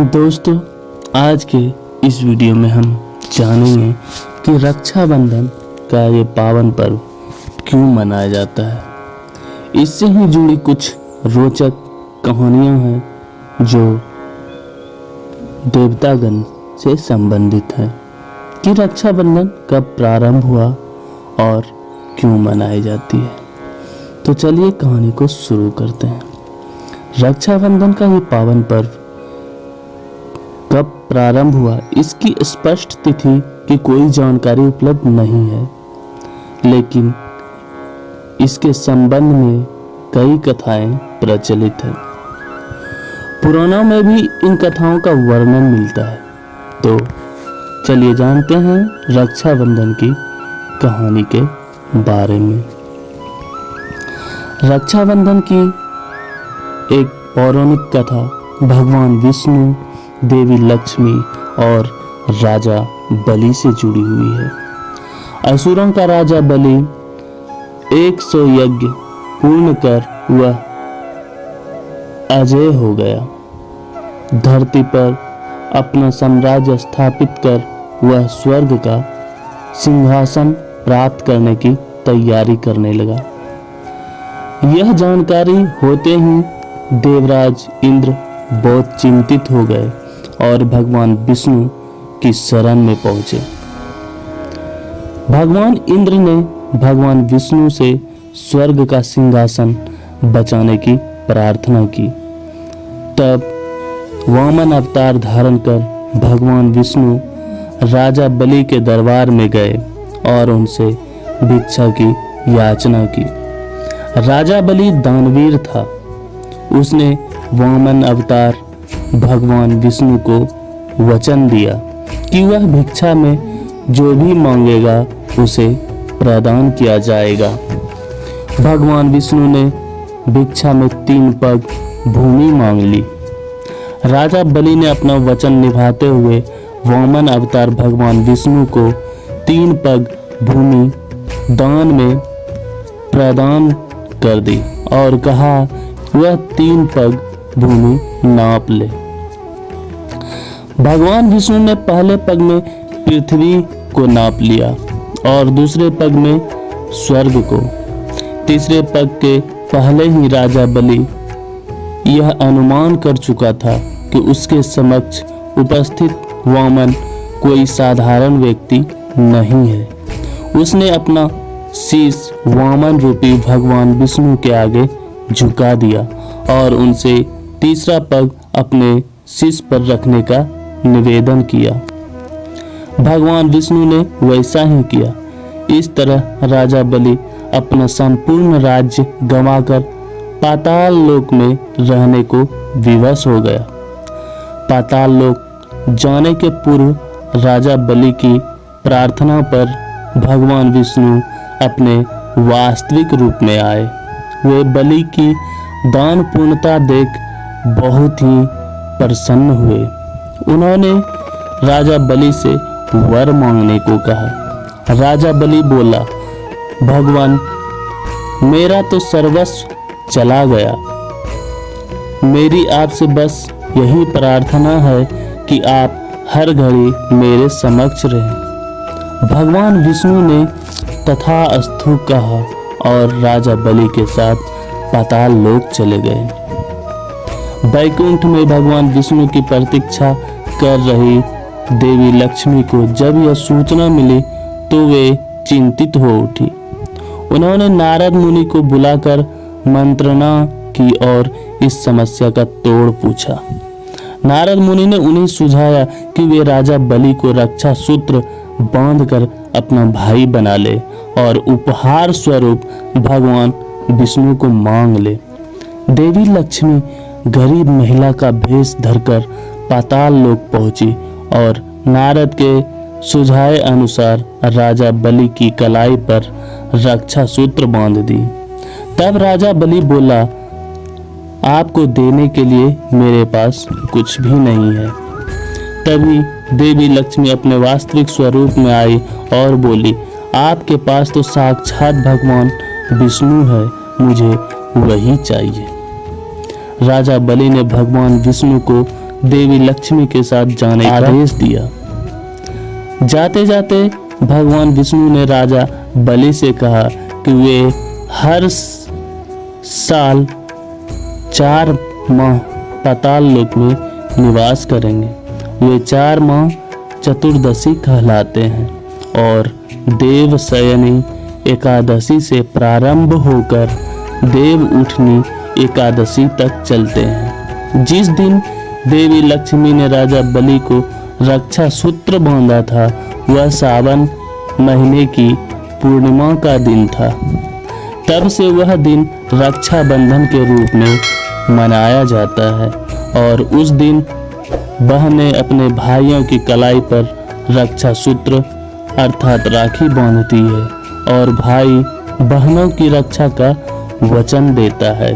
दोस्तों, आज के इस वीडियो में हम जानेंगे कि रक्षाबंधन का ये पावन पर्व क्यों मनाया जाता है। इससे ही जुड़ी कुछ रोचक कहानियां हैं जो देवतागण से संबंधित हैं कि रक्षाबंधन कब प्रारंभ हुआ और क्यों मनाई जाती है। तो चलिए कहानी को शुरू करते हैं। रक्षाबंधन का ये पावन पर्व कब प्रारंभ हुआ, इसकी स्पष्ट तिथि की कोई जानकारी उपलब्ध नहीं है, लेकिन इसके संबंध में कई कथाएं प्रचलित हैं। पुराणों में भी इन कथाओं का वर्णन मिलता है। तो चलिए जानते हैं रक्षाबंधन की कहानी के बारे में। रक्षाबंधन की एक पौराणिक कथा भगवान विष्णु, देवी लक्ष्मी और राजा बलि से जुड़ी हुई है। असुरों का राजा बलि 100 यज्ञ पूर्ण कर वह अजय हो गया। धरती पर अपना साम्राज्य स्थापित कर वह स्वर्ग का सिंहासन प्राप्त करने की तैयारी करने लगा। यह जानकारी होते ही देवराज इंद्र बहुत चिंतित हो गए और भगवान विष्णु की शरण में पहुंचे। भगवान इंद्र ने भगवान विष्णु से स्वर्ग का सिंहासन बचाने की प्रार्थना की। तब वामन अवतार धारण कर भगवान विष्णु राजा बलि के दरबार में गए और उनसे भिक्षा की याचना की। राजा बलि दानवीर था। उसने वामन अवतार भगवान विष्णु को वचन दिया कि वह भिक्षा में जो भी मांगेगा उसे प्रदान किया जाएगा। भगवान विष्णु ने भिक्षा में 3 पग भूमि मांग ली। राजा बलि ने अपना वचन निभाते हुए वामन अवतार भगवान विष्णु को 3 पग भूमि दान में प्रदान कर दी और कहा वह 3 पग भूमि नाप ले। भगवान विष्णु ने पहले पग में पृथ्वी को नाप लिया और दूसरे पग में स्वर्ग को। तीसरे पग के पहले ही राजा बलि यह अनुमान कर चुका था कि उसके समक्ष उपस्थित वामन कोई साधारण व्यक्ति नहीं है। उसने अपना शीश वामन रूपी भगवान विष्णु के आगे झुका दिया और उनसे तीसरा पग अपने शीश पर रखने का निवेदन किया। भगवान विष्णु ने वैसा ही किया। इस तरह राजा बलि अपना संपूर्ण राज्य गंवाकर पाताल लोक में रहने को विवश हो गया। पाताल लोक जाने के पूर्व राजा बलि की प्रार्थना पर भगवान विष्णु अपने वास्तविक रूप में आए। वे बलि की दान पूर्णता देख बहुत ही प्रसन्न हुए। उन्होंने राजा बलि से वर मांगने को कहा। राजा बलि बोला, भगवान, मेरा तो सर्वस्व चला गया। मेरी आपसे बस यही प्रार्थना है कि आप हर घड़ी मेरे समक्ष रहें। भगवान विष्णु ने तथास्तु कहा और राजा बलि के साथ पाताल लोक चले गए। वैकुंठ में भगवान विष्णु की प्रतीक्षा कर रही देवी लक्ष्मी को जब यह सूचना मिली तो वे चिंतित हो उठी। उन्होंने नारद मुनि को बुलाकर मंत्रणा की और इस समस्या का तोड़ पूछा। नारद मुनि ने उन्हें सुझाया कि वे राजा बलि को रक्षा सूत्र बांधकर अपना भाई बना ले और उपहार स्वरूप भगवान विष्णु को मांग ले। देवी लक्ष्मी गरीब महिला का भेष धरकर पाताल लोक पहुंची और नारद के सुझाए अनुसार राजा बलि की कलाई पर रक्षा सूत्र बांध दी। तब राजा बलि बोला, आपको देने के लिए मेरे पास कुछ भी नहीं है। तभी देवी लक्ष्मी अपने वास्तविक स्वरूप में आई और बोली, आपके पास तो साक्षात भगवान विष्णु है, मुझे वही चाहिए। राजा बलि ने भगवान विष्णु को देवी लक्ष्मी के साथ जाने का आदेश दिया। जाते जाते भगवान विष्णु ने राजा बलि से कहा कि वे हर साल 4 माह पाताल लोक में निवास करेंगे। वे 4 माह चतुर्दशी कहलाते हैं और देवशयनी एकादशी से प्रारंभ होकर देव उठनी एकादशी तक चलते हैं। जिस दिन देवी लक्ष्मी ने राजा बलि को रक्षा सूत्र बांधा था वह सावन महीने की पूर्णिमा का दिन था। तब से वह दिन रक्षा बंधन के रूप में मनाया जाता है और उस दिन बहनें अपने भाइयों की कलाई पर रक्षा सूत्र अर्थात राखी बांधती है और भाई बहनों की रक्षा का वचन देता है।